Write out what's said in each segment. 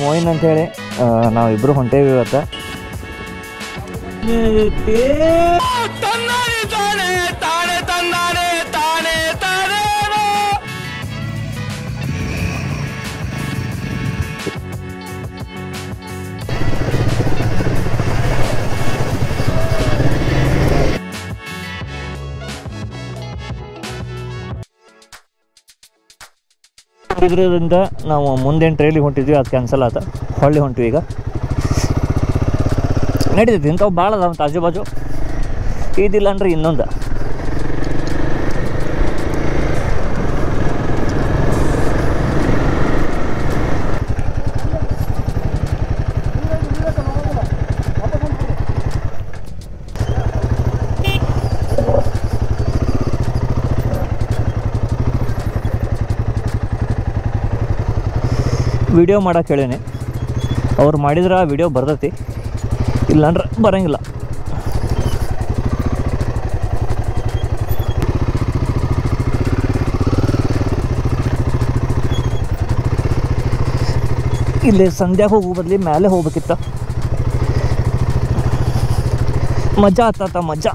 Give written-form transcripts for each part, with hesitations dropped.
Moeen ಅಂತೇಳಿ ನಾವಿಬ್ಬರು ಹೊಂಟೇವಿ ಇವತ್ತು. ಇದರಿಂದ ನಾವು ಮುಂದೇನು ಟ್ರೈಲಿಗೆ ಹೊಂಟಿದ್ವಿ, ಅದು ಕ್ಯಾನ್ಸಲ್ ಆತ. ಹೊಳ್ಳಿ ಹೊಂಟಿವಿ ಈಗ. ನಡೀತೈತಿ ಇಂಥವು ಭಾಳ ಅದಾವ ಆಜು ಬಾಜು. ಇದಿಲ್ಲ ಅಂದ್ರೆ ಇನ್ನೊಂದು. ವಿಡಿಯೋ ಮಾಡೋಕೆ ಹೇಳೀನಿ, ಅವ್ರು ಮಾಡಿದ್ರೆ ಆ ವಿಡಿಯೋ ಬರ್ತೈತಿ, ಇಲ್ಲಾಂದ್ರೆ ಬರೋಂಗಿಲ್ಲ. ಇಲ್ಲಿ ಸಂಧ್ಯಾಗೆ ಹೋಗೋ ಬದಲಿ ಮೇಲೆ ಹೋಗ್ಬೇಕಿತ್ತ. ಮಜಾ ಆತ ಮಜಾ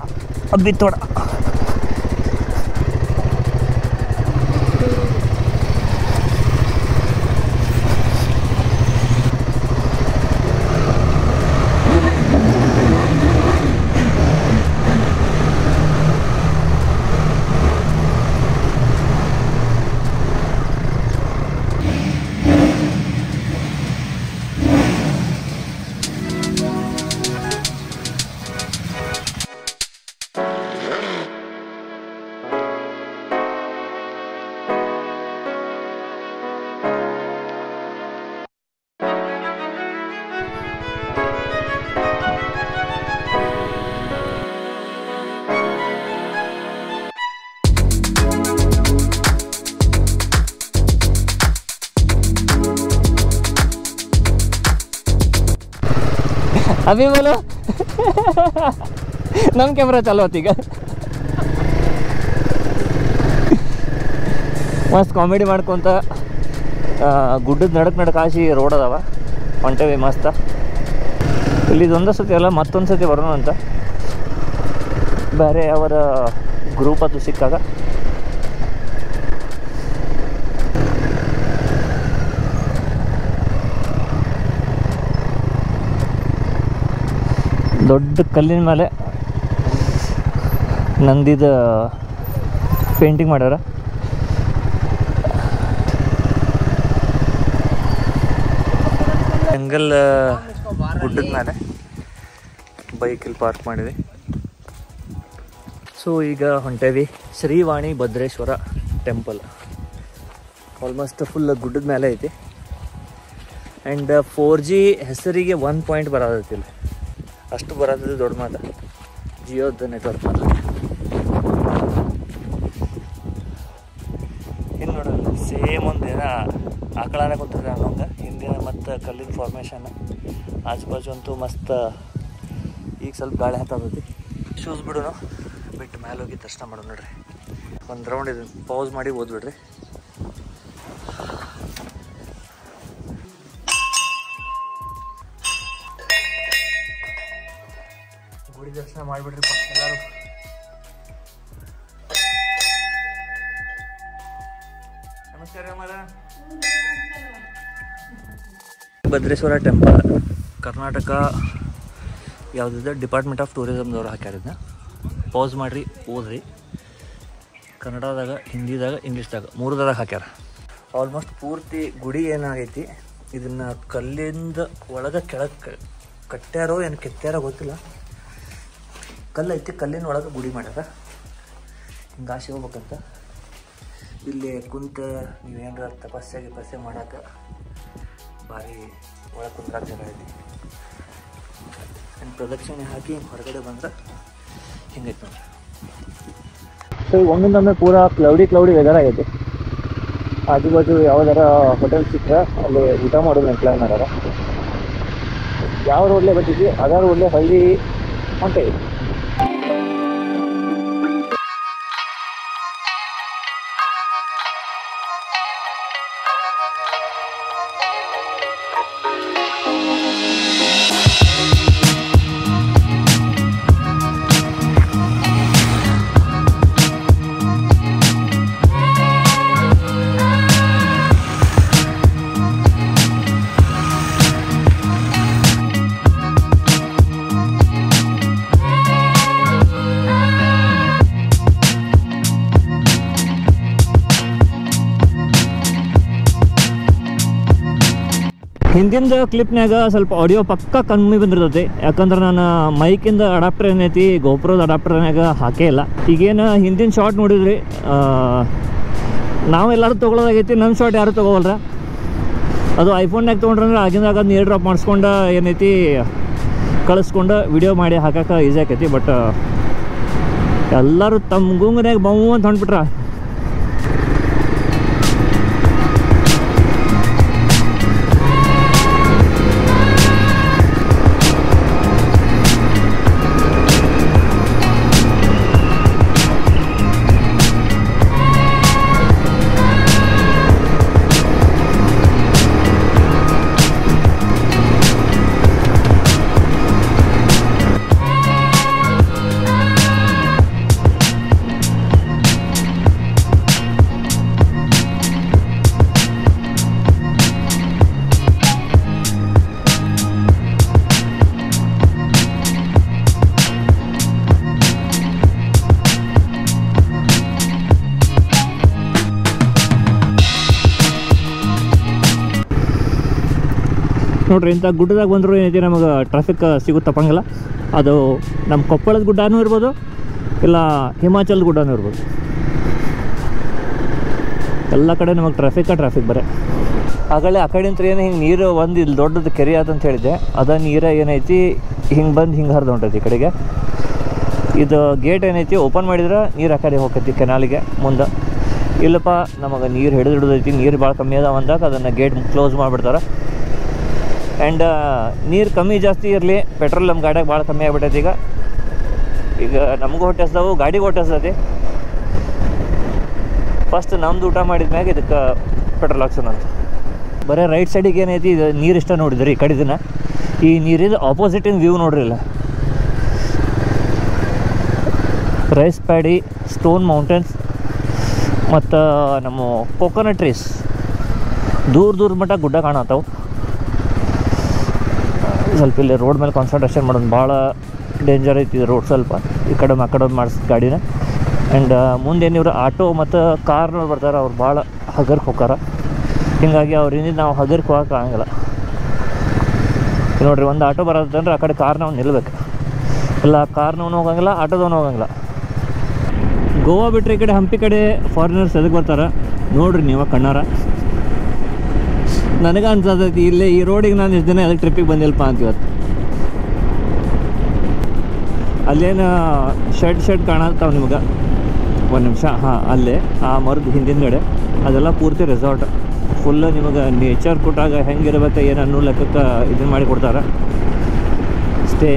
ಅಬ್ಬಿ ತೋಡ. अभी बोलो ನಮ್ಮ ಕ್ಯಾಮ್ರಾ ಚಾಲು ಆತು ಈಗ. ಮಸ್ತ್ ಕಾಮಿಡಿ ಮಾಡ್ಕೊತ ಗುಡ್ಡದ ನಡಕ್ ಹಾಸಿ ರೋಡ್ ಅದಾವ, ಹೊಂಟೇವಿ ಮಸ್ತ. ಇಲ್ಲಿ ಇದೊಂದು ಸತಿ ಅಲ್ಲ ಮತ್ತೊಂದು ಸತಿ ಬರೋಣ ಅಂತ ಬೇರೆ ಅವರ ಗ್ರೂಪ್ ಅದು ಸಿಕ್ಕಾಗ. ದೊಡ್ಡ ಕಲ್ಲಿನ ಮೇಲೆ ನಂದಿದ ಪೇಂಟಿಂಗ್ ಮಾಡ್ಯಾರ. ಜಂಗಲ್ ಗುಡ್ಡದ ಮೇಲೆ ಬೈಕಲ್ಲಿ ಪಾರ್ಕ್ ಮಾಡಿದ್ವಿ. ಸೊ ಈಗ ಹೊಂಟೇವಿ Shrivani Bhadreshwara temple. Almost full ಗುಡ್ಡದ ಮೇಲೆ ಐತಿ. ಆ್ಯಂಡ್ 4G ಹೆಸರಿಗೆ 1 ಪಾಯಿಂಟ್ ಬರೋದೈತಿಲ್ಲ, ಅಷ್ಟು ಬರೋದು ದೊಡ್ಡ ಮಾತು. ಜಿಯೋದ ನೆಟ್ವರ್ಕ್ ಮಾತ್ರ. ಇನ್ನು ನೋಡೋಣ ಸೇಮ್ ಒಂದಿನ ಆಕಳಾನೆ ಕೂತದೆ ಅನ್ನೋಂಗೆ. ಹಿಂದಿನ ಮತ್ತು ಕಲ್ಲಿನ ಫಾರ್ಮೇಷನ್ ಆಜು ಬಾಜು ಅಂತೂ ಮಸ್ತ್. ಈಗ ಸ್ವಲ್ಪ ಗಾಳಿ ಹತ್ತದೈತಿ. ಶೂಸ್ ಬಿಡೋಣ, ಬಿಟ್ಟು ಮೇಲೆ ಹೋಗಿ ದರ್ಶನ ಮಾಡೋಣ. ನೋಡ್ರಿ ಒಂದು ರೌಂಡ್ ಇದು ಪೌಸ್ ಮಾಡಿ ಓದ್ಬಿಡ್ರಿ. ಗುಡಿ ದರ್ಶನ ಮಾಡಿಬಿಡ್ರಿ ಎಲ್ಲರೂ. ನಮಸ್ಕಾರ ಅಮ್ಮರ. ಭದ್ರೇಶ್ವರ ಟೆಂಪಲ್ ಕರ್ನಾಟಕ ಯಾವುದಿದೆ ಡಿಪಾರ್ಟ್ಮೆಂಟ್ ಆಫ್ ಟೂರಿಸಮ್ದವ್ರು ಹಾಕ್ಯಾರಿದ್ನ. ಪೌಸ್ ಮಾಡಿರಿ, ಓದ್ರಿ. ಕನ್ನಡದಾಗ, ಹಿಂದಿದಾಗ, ಇಂಗ್ಲೀಷ್ದಾಗ 3ದಾಗ ಹಾಕ್ಯಾರ. ಆಲ್ಮೋಸ್ಟ್ ಪೂರ್ತಿ ಗುಡಿ ಏನಾಗೈತಿ, ಇದನ್ನು ಕಲ್ಲಿಂದ ಒಳಗೆ ಕೆಳಗೆ ಕಟ್ಟ್ಯಾರೋ ಏನು ಕೆತ್ತಾರೋ ಗೊತ್ತಿಲ್ಲ. ಕಲ್ಲು ಐತಿ, ಕಲ್ಲಿನ ಒಳಗೆ ಗುಡಿ ಮಾಡ್ಯಾರ. ಹಿಂಗೆ ಆಸೆ ಹೋಗ್ಬೇಕಂತ. ಇಲ್ಲಿ ಕುಂತ ನೀವೇನಾರ ತಪಸ್ಸೆ ಮಾಡಕ್ಕೆ ಭಾರಿ ಒಳಗೆ ಕುಂದ್ರಾಗ ಜಾಗ ಐತಿ. ಇನ್ನು ಪ್ರದಕ್ಷಿಣೆ ಹಾಕಿ ಹೊರಗಡೆ ಬಂದ್ರೆ ಹಿಂಗೈತೆ ನೋಡ್ರಿ. ಸೊ ಈಗ ಒಂದೊಂದೊಮ್ಮೆ ಪೂರಾ ಕ್ಲೌಡಿ ವೆದರ್ ಆಗೈತಿ. ಆಜು ಬಾಜು ಯಾವ್ದಾರ ಹೋಟೆಲ್ ಸಿಕ್ಕರೆ ಅಲ್ಲಿ ಊಟ ಮಾಡೋದು ಪ್ಲಾನ್ ಮಾಡ್ಯಾರ. ಯಾವ ರೋಡ್ಲೇ ಬರ್ತಿದ್ವಿ ಅದೇ ರೋಡ್ಲೇ ಹಳ್ಳಿ ಹೊಂಟೇವಿ. ಹಿಂದಿನ ಕ್ಲಿಪ್ನಾಗ ಸ್ವಲ್ಪ ಆಡಿಯೋ ಪಕ್ಕ ಕಮ್ಮಿ ಬಂದಿರ್ತೈತಿ, ಯಾಕಂದ್ರೆ ನಾನು ಮೈಕಿಂದ ಅಡಾಪ್ಟರ್ ಏನೈತಿ ಗೋಪ್ರೋದ ಅಡಾಪ್ಟರ್ನಾಗ ಹಾಕೇ ಇಲ್ಲ. ಈಗೇನು ಹಿಂದಿನ ಶಾರ್ಟ್ ನೋಡಿದ್ರಿ, ನಾವು ಎಲ್ಲರೂ ತೊಗೊಳೋದಾಗೈತಿ, ನನ್ನ ಶಾರ್ಟ್ ಯಾರು ತೊಗೋವಲ್ರ. ಅದು ಐಫೋನ್ನಾಗ ತೊಗೊಂಡ್ರೆ ಆಗಿಂದಾಗ ಅದನ್ನ ಏರ್ ಡ್ರಾಪ್ ಮಾಡಿಸ್ಕೊಂಡು ಏನೈತಿ ಕಳಿಸ್ಕೊಂಡು ವಿಡಿಯೋ ಮಾಡಿ ಹಾಕಕ್ಕೆ ಈಸಿ ಆಕೈತಿ. ಬಟ್ ಎಲ್ಲರೂ ತಮ್ಮ ಗುಂಗನ್ಯಾಗ ಬೌ ಅಂತ ಹೊಂಟ್ಬಿಟ್ರ. ನೋಡ್ರಿ, ಇಂಥ ಗುಡ್ಡದಾಗ ಬಂದರೂ ಏನೈತಿ ನಮಗೆ ಟ್ರಾಫಿಕ್ ಸಿಗುತ್ತೆ ತಪ್ಪಂಗಿಲ್ಲ. ಅದು ನಮ್ಮ ಕೊಪ್ಪಳದ ಗುಡ್ಡನೂ ಇರ್ಬೋದು, ಇಲ್ಲ ಹಿಮಾಚಲದ ಗುಡ್ಡನೂ ಇರ್ಬೋದು. ಎಲ್ಲ ಕಡೆ ನಮಗೆ ಟ್ರಾಫಿಕ್ ಬರೇ. ಆಗಲೇ ಆ ಕಡೆಂತ್ರ ಏನು ಹಿಂಗೆ ನೀರು ಒಂದು ಇಲ್ಲಿ ದೊಡ್ಡದು ಕೆರೆ ಆತಂತ ಹೇಳಿದ್ದೆ, ಅದ ನೀರು ಏನೈತಿ ಹಿಂಗೆ ಬಂದು ಹಿಂಗೆ ಹರಿದು ಹೊಂಟೈತಿ ಈ ಕಡೆಗೆ. ಇದು ಗೇಟ್ ಏನೈತಿ ಓಪನ್ ಮಾಡಿದ್ರೆ ನೀರು ಆ ಕಡೆ ಹೋಗ್ತೈತಿ ಕೆನಾಲಿಗೆ ಮುಂದೆ. ಇಲ್ಲಪ್ಪ ನಮಗೆ ನೀರು ಹಿಡಿದೈತಿ, ನೀರು ಭಾಳ ಕಮ್ಮಿ ಅದಾವ ಅಂದಾಗ ಅದನ್ನು ಗೇಟ್ ಕ್ಲೋಸ್ ಮಾಡಿಬಿಡ್ತಾರೆ. ಆ್ಯಂಡ್ ನೀರು ಕಮ್ಮಿ ಜಾಸ್ತಿ ಇರಲಿ, ಪೆಟ್ರೋಲ್ ನಮ್ಮ ಗಾಡಿಯಾಗ ಭಾಳ ಕಮ್ಮಿ ಆಗ್ಬಿಟ್ಟೈತಿ. ಈಗ ನಮಗೂ ಹೊಟ್ಟೆ ಹಸ್ದಾವು, ಗಾಡಿಗೆ ಹೊಟ್ಟೆ ಹಸ್ತೈತಿ. ಫಸ್ಟ್ ನಮ್ದು ಊಟ ಮಾಡಿದ ಮ್ಯಾಗ ಇದಕ್ಕೆ ಪೆಟ್ರೋಲ್ ಹಾಕ್ಸೋಣ ಅಂತ. ಬರೀ ರೈಟ್ ಸೈಡಿಗೆ ಏನೈತಿ ಇದು ನೀರು ಇಷ್ಟ ನೋಡಿದ್ರಿ ಈ ಕಡೆ ದಿನ. ಈ ನೀರಿನ ಆಪೋಸಿಟಿನ ವ್ಯೂ ನೋಡ್ರಿ ಇಲ್ಲ, ರೈಸ್ ಪ್ಯಾಡಿ, ಸ್ಟೋನ್ ಮೌಂಟೇನ್ಸ್ ಮತ್ತು ನಮ್ಮ ಕೋಕೋನಟ್ ಟ್ರೀಸ್ ದೂರ ಮಟ್ಟ ಗುಡ್ಡ ಕಾಣತ್ತಾವು. ಸ್ವಲ್ಪ ಇಲ್ಲಿ ರೋಡ್ ಮೇಲೆ ಕಾನ್ಸಂಟ್ರೇಷನ್ ಮಾಡೋದು, ಭಾಳ ಡೇಂಜರ್ ಐತಿ ರೋಡ್. ಸ್ವಲ್ಪ ಈ ಕಡೆ ಆ ಕಡೆ ಮಾಡಿಸಿದ ಗಾಡಿನ. ಆ್ಯಂಡ್ ಮುಂದೇನು ಇವರು ಆಟೋ ಮತ್ತು ಕಾರ್ನವ್ರು ಬರ್ತಾರೆ, ಅವ್ರು ಭಾಳ ಹಗರ್ಗೆ ಹೋಗಾರ. ಹೀಗಾಗಿ ಅವ್ರಿಂದ ನಾವು ಹಗರ್ಗೆ ಹೋಗಕ್ಕೆ ಆಗಂಗಿಲ್ಲ. ನೋಡಿರಿ, ಒಂದು ಆಟೋ ಬರೋದಂದ್ರೆ ಆ ಕಡೆ ಕಾರ್ನವ್ನು ನಿಲ್ಬೇಕು, ಇಲ್ಲ ಕಾರ್ನವ್ನು ಹೋಗಂಗಿಲ್ಲ, ಆಟೋದವನು ಹೋಗಂಗಿಲ್ಲ. ಗೋವಾ ಬಿಟ್ಟರೆ ಈ ಕಡೆ ಹಂಪಿ ಕಡೆ ಫಾರಿನರ್ಸ್ ಎದಕ್ಕೆ ಬರ್ತಾರೆ ನೋಡಿರಿ ನೀವು ಕಣ್ಣಾರ. ನನಗೆ ಅನ್ಸತೈತಿ ಇಲ್ಲೇ ಈ ರೋಡಿಗೆ ನಾನು ಎಷ್ಟು ದಿನ ಎದಕ್ಕೆ ಟ್ರಿಪ್ಪಿಗೆ ಬಂದಿಲ್ಲಪ್ಪ ಅಂತ ಇವತ್ತು. ಅಲ್ಲೇನು ಶೆಡ್ ಕಾಣತ್ತಾವ ನಿಮ್ಗೆ, ಒಂದು ನಿಮಿಷ. ಹಾಂ, ಅಲ್ಲೇ ಆ ಮರದ ಹಿಂದಿನಗಡೆ ಅದೆಲ್ಲ ಪೂರ್ತಿ ರೆಸಾರ್ಟ್. ಫುಲ್ಲು ನಿಮಗೆ ನೇಚರ್ ಕೊಟ್ಟಾಗ ಹೆಂಗಿರ್ಬೇಕು ಏನು ಅನ್ನೋ ಲೆಕ್ಕಕ್ಕೆ ಇದನ್ನು ಮಾಡಿ ಕೊಡ್ತಾರೆ stay.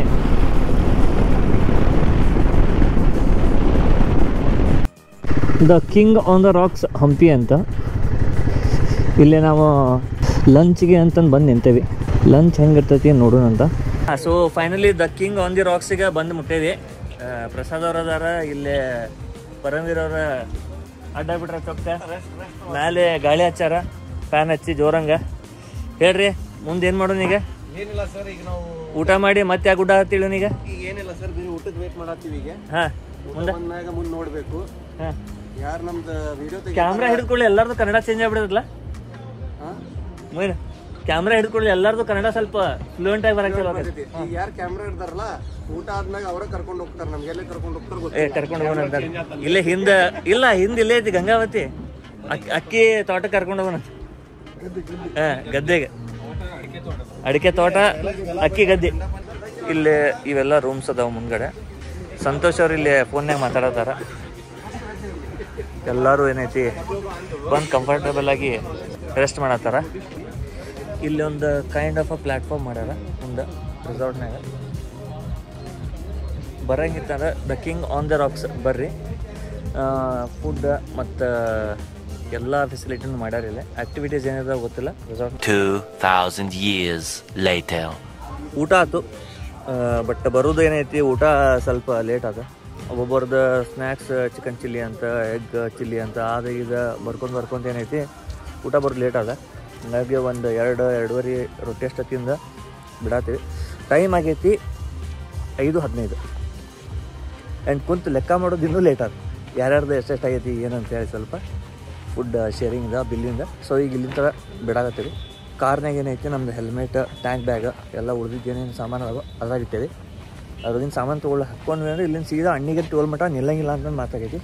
The king on the rocks Hampi ಅಂತ. ಇಲ್ಲೇ ನಾವು ಲಂಚ್ಗೆ ಅಂತಂದು ಬಂದು ನಿಂತೇವಿ. ಲಂಚ್ ಹೆಂಗಿರ್ತೈತಿ ನೋಡೋಣ ಅಂತ. So finally the king on the ರಾಕ್ಸಿಗೆ ಬಂದು ಮುಟ್ಟೇವಿ. ಪ್ರಸಾದ್ ಅವ್ರ ಅದಾರ ಇಲ್ಲೇ, ಪರಮವೀರ್ ಅವರ ಅಡ್ಡ ಬಿಟ್ರ ಚೊಕ್ಕ ಮೇಲೆ ಗಾಳಿ ಹಚ್ಚಾರ, ಫ್ಯಾನ್ ಹಚ್ಚಿ ಜೋರಂಗ. ಹೇಳ್ರಿ ಮುಂದೆ ಏನು ಮಾಡೋಣ ಈಗ? ಏನಿಲ್ಲ ಸರ್, ಈಗ ನಾವು ಊಟ ಮಾಡಿ ಮತ್ತೆ ಯಾವ ಗುಡ್ಡ ಹತ್ತಿಳು ಈಗ? ಈಗ ಏನಿಲ್ಲ ಸರ್, ಬೇರೆ ಊಟದ ವೇಟ್ ಮಾಡತ್ತೀವಿ ಈಗ. ಹಾಂ, ಮುಂದೆ ನೋಡ್ಬೇಕು. ಹಾಂ, ಯಾರು ನಮ್ದು ವಿಡಿಯೋ ಕ್ಯಾಮ್ರಾ ಹಿಡ್ಕೊಳ್ಳಿ ಎಲ್ಲಾರ್ದು ಕನ್ನಡ ಚೇಂಜ್ ಆಗ್ಬಿಡೋದಿಲ್ಲ. ಕ್ಯಾಮ್ರಾ ಹಿಡ್ಕೊಳ್ಳಿ ಎಲ್ಲಾರ್ದು ಕನ್ನಡ ಸ್ವಲ್ಪ ಫ್ಲೂಯೆಂಟ್ ಆಗಿ ಬರಕ್ಕೆ ಈಗ ಯಾರು ಕ್ಯಾಮ್ರಾ ಇರ್ತಾರಲ್ಲ, ಊಟ ಆದ್ಮೇಲೆ ಅವರೇ ಕರ್ಕೊಂಡು ಹೋಗ್ತಾರೆ, ನಮ್ಗೆಲ್ಲ ಕರ್ಕೊಂಡು ಹೋಗ್ತಾರೆ. ಕರ್ಕೊಂಡು ಹೋಗೋಣ ಅಂತಾರೆ. ಇಲ್ಲೇ ಹಿಂದೆ ಇಲ್ಲ, ಹಿಂದೆ ಇಲ್ಲೇ ಐತಿ ಗಂಗಾವತಿ. ಅಕ್ಕಿ ತೋಟ ಕರ್ಕೊಂಡು ಹೋಗೋಣ. ಹಾಂ, ಗದ್ದೆಗೆ ಅಡಿಕೆ ತೋಟ, ಅಕ್ಕಿ ಗದ್ದೆ. ಇಲ್ಲಿ ಇವೆಲ್ಲ ರೂಮ್ಸ್ ಅದಾವ ಮುಂದ್ಗಡೆ. ಸಂತೋಷ್ ಅವ್ರು ಇಲ್ಲಿ ಫೋನ್ಯಾಗ ಮಾತಾಡತ್ತಾರ. ಎಲ್ಲರೂ ಏನೈತಿ ಬಂದು ಕಂಫರ್ಟೇಬಲ್ ಆಗಿ ರೆಸ್ಟ್ ಮಾಡತ್ತಾರ. ಇಲ್ಲಿ ಒಂದು ಕೈಂಡ್ ಆಫ್ ಅ ಪ್ಲ್ಯಾಟ್ಫಾರ್ಮ್ ಮಾಡ್ಯಾರ ಮುಂದೆ ರೆಸಾರ್ಟ್ನಾಗ. ಬರಂಗಿತ್ತಂದ್ರೆ the king on the rocks ಬರ್ರಿ. ಫುಡ್ ಮತ್ತು ಎಲ್ಲ ಫೆಸಿಲಿಟಿನೂ ಮಾಡ್ಯಾರಿಲ್ಲ. ಆ್ಯಕ್ಟಿವಿಟೀಸ್ ಏನಿದೆ ಗೊತ್ತಿಲ್ಲ. Resort 2000 years later. ಊಟ ಆಯ್ತು, ಬಟ್ ಬರೋದು ಏನೈತಿ ಊಟ ಸ್ವಲ್ಪ ಲೇಟ್ ಆದ. ಒಬ್ಬೊಬ್ಬರದ್ದು ಸ್ನ್ಯಾಕ್ಸ್ ಚಿಕನ್ ಚಿಲ್ಲಿ ಅಂತ, ಎಗ್ ಚಿಲ್ಲಿ ಅಂತ ಅದು ಇದು ಬರ್ಕೊಂಡು ಏನೈತಿ ಊಟ ಬರೋದು ಲೇಟ್ ಆದ. ಹಾಗಾಗಿ ಒಂದು 2-2.5 ರೊಟ್ಟಿ ಅಷ್ಟು ತಿಂದ ಬಿಡತ್ತೀವಿ. ಟೈಮ್ ಆಗೈತಿ 5:15 ಆ್ಯಂಡ್ ಕುಂತು ಲೆಕ್ಕ ಮಾಡೋದು ಇನ್ನೂ ಲೇಟ್ ಆದ. ಯಾರ್ಯಾರ್ದು ಎಷ್ಟೆಷ್ಟು ಆಗೈತಿ ಏನಂತೇಳಿ ಸ್ವಲ್ಪ ಫುಡ್ ಶೇರಿಂಗಿಂದ ಬಿಲ್ಲಿಂದ. ಸೊ ಈಗ ಇಲ್ಲಿಂದ ಬಿಡಾಕತ್ತೀವಿ. ಕಾರ್ನಾಗ ಏನೈತಿ ನಮ್ದು ಹೆಲ್ಮೆಟ್, ಟ್ಯಾಂಕ್ ಬ್ಯಾಗ್ ಎಲ್ಲ ಉಳಿದಿದ್ದು ಏನೇನು ಸಾಮಾನು ಅದಾವ ಅದಾಗಿತ್ತೇವೆ. ಅದ್ರಗಿನ ಸಾಮಾನು ತೊಗೊಳ್ಳಿ ಹಾಕ್ಕೊಂಡ್ವಿ ಅಂದರೆ ಇಲ್ಲಿಂದ ಸೀದಾ ಅಣ್ಣಿಗೆ ಟೋಲ್ ಮಟ್ಟ ನಿಲ್ಲಂಗಿಲ್ಲ ಅಂತ ಮಾತಾಗೈತಿ.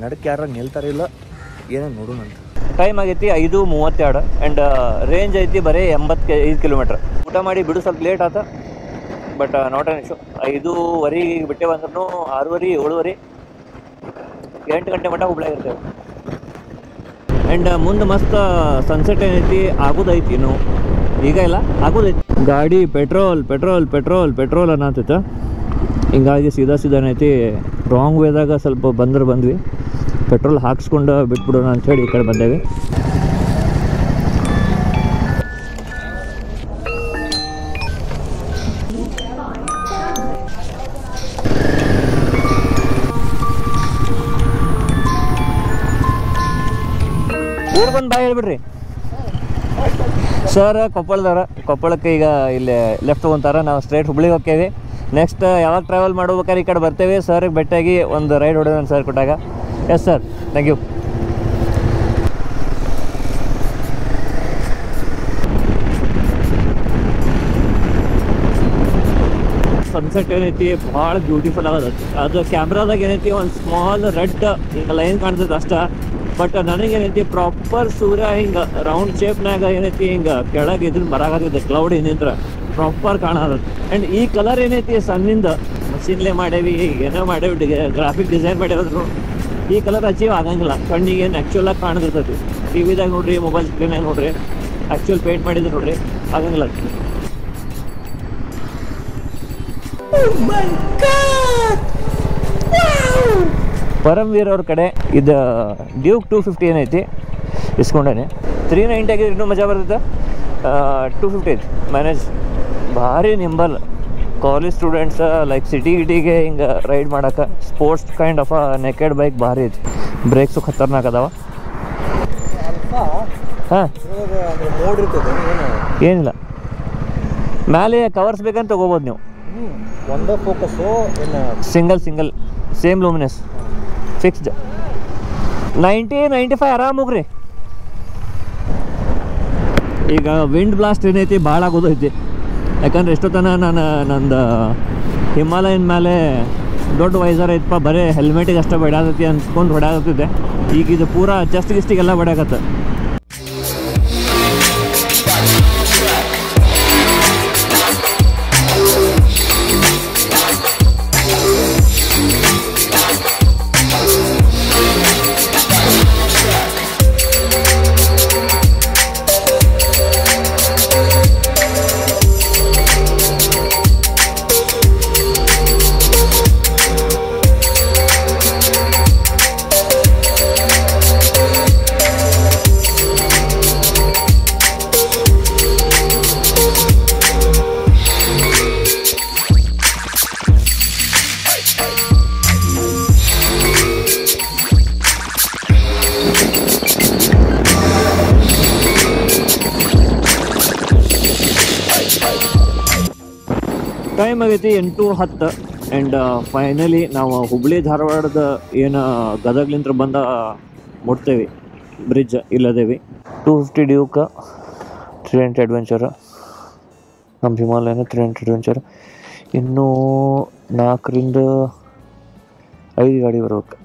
ನಡಕ್ಕೆ ಯಾರು ನಿಲ್ತಾರಿಲ್ಲ ಏನೇನು ನೋಡೋಣ ಅಂತ. ಟೈಮ್ ಆಗೈತಿ 5:32 ಆ್ಯಂಡ್ ರೇಂಜ್ ಐತಿ ಬರೀ 85 ಕಿಲೋಮೀಟ್ರ್. ಊಟ ಮಾಡಿ ಬಿಡು ಸ್ವಲ್ಪ ಲೇಟ್ ಆತ, ಬಟ್ ನಾಟ್ ಆನ್ ಇಶ್ಯೂ. 5:15 ಬಿಟ್ಟೆ ಬಂದ್ರೂ 6:30, 7:30, 8 ಗಂಟೆ ಮಟ್ಟ ಹುಬ್ಳಿಯಾಗಿರ್ತೇವೆ. ಆ್ಯಂಡ್ ಮುಂದೆ ಮಸ್ತ್ ಸನ್ಸೆಟ್ ಏನೈತಿ ಆಗೋದೈತಿ. ಇನ್ನು ಈಗ ಇಲ್ಲ, ಆಗೋದೈತಿ. ಗಾಡಿ ಪೆಟ್ರೋಲ್ ಅನ್ನತ್ತೈತೆ. ಹಿಂಗಾಗಿ ಸೀದಾ ಏನೈತಿ ರಾಂಗ್ ವೇದಾಗ ಸ್ವಲ್ಪ ಬಂದ್ವಿ. ಪೆಟ್ರೋಲ್ ಹಾಕ್ಸ್ಕೊಂಡು ಬಿಟ್ಬಿಡೋಣ ಅಂಥೇಳಿ ಈ ಕಡೆ ಬಂದೇವಿ. ಊರು ಬಂದು ಬಾಯ್ ಹೇಳ್ಬಿಡ್ರಿ ಸರ್. ಕೊಪ್ಪಳಕ್ಕೆ ಈಗ ಇಲ್ಲಿ ಲೆಫ್ಟ್ ತೊಗೊಂತಾರೆ. ನಾವು ಸ್ಟ್ರೈಟ್ ಹುಬ್ಳಿಗೆ ಹೋಗ್ತೇವೆ. ನೆಕ್ಸ್ಟ್ ಯಾವಾಗ ಟ್ರಾವೆಲ್ ಮಾಡ್ಬೇಕಾದ್ರೆ ಈ ಕಡೆ ಬರ್ತೇವೆ. ಸರ್ಗೆ ಭೇಟಿಯಾಗಿ ಒಂದು ರೈಡ್ ಹೊಡೆದ ಸರ್ ಕೊಟ್ಟಾಗ. Yes sir, thank you. Sunset ಏನೈತಿ ಭಾಳ ಬ್ಯೂಟಿಫುಲ್ ಆಗದ. ಅದು ಕ್ಯಾಮ್ರಾದಾಗ ಏನೈತಿ ಒಂದು ಸ್ಮಾಲ್ ರೆಡ್ ಲೈನ್ ಕಾಣ್ತದೆ ಅಷ್ಟ. ಬಟ್ ನನಗೇನೈತಿ ಪ್ರಾಪರ್ ಸೂರ್ಯ ಹಿಂಗೆ ರೌಂಡ್ ಶೇಪ್ನಾಗ ಏನೈತಿ ಹಿಂಗೆ ಕೆಳಗೆ ಇದ್ರ ಬರಾಕತ್ತಿದೆ ಕ್ಲೌಡ್ ಏನಿದ್ರೆ ಪ್ರಾಪರ್ ಕಾಣದ. ಆ್ಯಂಡ್ ಈ ಕಲರ್ ಏನೈತಿ ಸನ್ನಿಂದ ಮಷಿನ್ಲೇ ಮಾಡೇವಿ, ಏನೋ ಮಾಡೇವಿ, ಗ್ರಾಫಿಕ್ ಡಿಸೈನ್ ಮಾಡೇವಿದ್ರು ಈ ಕಲರ್ ಅಚೀವ್ ಆಗಂಗಿಲ್ಲ. ಕಣ್ಣಿಗೆ ಏನು ಆ್ಯಕ್ಚುಲಾಗಿ ಕಾಣಿರ್ತೈತಿ. ಟಿ ವಿದಾಗ ನೋಡ್ರಿ, ಮೊಬೈಲ್ ಸ್ಕ್ರೀನಾಗ ನೋಡ್ರಿ, ಆ್ಯಕ್ಚುಲ್ ಪೇಂಟ್ ಮಾಡಿದ್ರೆ ನೋಡ್ರಿ ಆಗಂಗಿಲ್ಲ. ಪರಮ್ವೀರ್ ಅವ್ರ ಕಡೆ ಇದು ಡ್ಯೂಕ್ 250 ಏನೈತಿ ಇಸ್ಕೊಂಡೇನೆ. 390 ಆಗಿದ್ರೆ ಇನ್ನೂ ಮಜಾ ಬರ್ತೈತೆ. 250 ಐತಿ ಮ್ಯಾನೇಜ್. ಭಾರಿ ನಿಂಬಲ್ ಕಾಲೇಜ್ ಸ್ಟೂಡೆಂಟ್ಸ್ ಲೈಕ್ ಸಿಟಿಗೆ ಹಿಂಗೆ ರೈಡ್ ಮಾಡೋಕೆ. Sports kind of naked bike ಭಾರಿ ಐತಿ. ಬ್ರೇಕ್ಸು ಖತರ್ನಾಕ್ ಅದಾವ. ಹಾಂ, ಏನಿಲ್ಲ, ಮ್ಯಾಲೆ ಕವರ್ಸ್ ಬೇಕಂತ ತೊಗೋಬೋದು ನೀವು. ಒಂದೇ focus single same luminous fixed. 90-95 ಆರಾಮ್ ಹೋಗ್ರಿ. ಈಗ ವಿಂಡ್ ಬ್ಲಾಸ್ಟ್ ಏನೈತಿ ಭಾಳ ಆಗೋದೈತಿ. ಯಾಕಂದ್ರೆ ಎಷ್ಟೊತ್ತನ ನಂದು ಹಿಮಾಲಯನ್ ಮೇಲೆ ದೊಡ್ಡ ವೈಸರ್ ಐತಪ್ಪ, ಬರೀ ಹೆಲ್ಮೆಟಿಗೆ ಅಷ್ಟೇ ಬಡಿಯಾಗತ್ತಿ ಅನ್ಸ್ಕೊಂಡು ಹೊಡ್ಯಾಗತ್ತಿದ್ದೆ. ಈಗ ಇದು ಪೂರಾ ಗಿಸ್ಟಿಗೆಲ್ಲ ಬಡಿಯಾಗತ್ತೆ. ಟೈಮ್ ಆಗೈತಿ 8:10 ಆ್ಯಂಡ್ ಫೈನಲಿ ನಾವು ಹುಬ್ಳಿ ಧಾರವಾಡದ ಏನು ಗದಗ್ಲಿಂತ್ರ ಬಂದ ಮುಟ್ತೇವೆ. ಬ್ರಿಡ್ಜ್ ಇಲ್ಲದೇವಿ. 250 ಡ್ಯೂಕ್ 390 ಅಡ್ವೆಂಚರ್, ನಮ್ಮ ಹಿಮಾಲಯನ 390 ಅಡ್ವೆಂಚರ್. ಇನ್ನೂ 4ರಿಂದ 5 ಗಾಡಿ ಬರ್ಬೇಕು.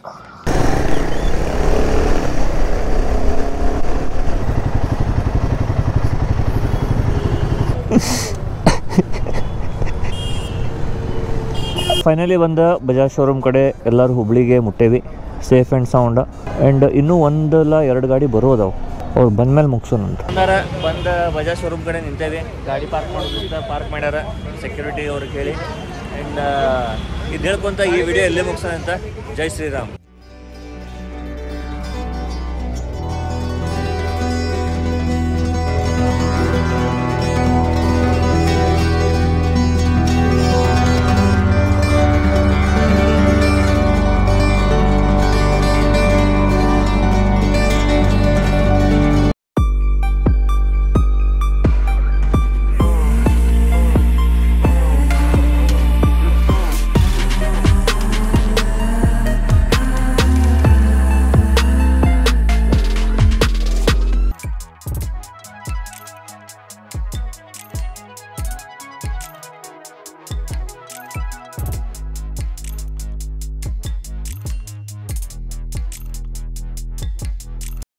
ಫೈನಲಿ ಬಂದ ಬಜಾಜ್ ಶೋರೂಮ್ ಕಡೆ ಎಲ್ಲರೂ ಹುಬ್ಳಿಗೆ ಮುಟ್ಟೇವಿ ಸೇಫ್ ಆ್ಯಂಡ್ ಸೌಂಡ್. ಆ್ಯಂಡ್ ಇನ್ನೂ 1-2 ಗಾಡಿ ಬರೋದವು, ಅವ್ರು ಬಂದಮೇಲೆ ಮುಗಿಸೋಣ ಅಂತ ಬಂದು ಬಜಾಜ್ ಶೋರೂಮ್ ಕಡೆ ನಿಂತೇವಿ. ಗಾಡಿ ಪಾರ್ಕ್ ಮಾಡೋದು ಪಾರ್ಕ್ ಮಾಡ್ಯಾರ ಸೆಕ್ಯೂರಿಟಿ ಅವ್ರಿಗೆ ಕೇಳಿ. ಆ್ಯಂಡ್ ಇದು ಹೇಳ್ಕೊಂತ ಈ ವಿಡಿಯೋ ಎಲ್ಲೇ ಮುಗಿಸೋಣ ಅಂತ. ಜೈ ಶ್ರೀರಾಮ್.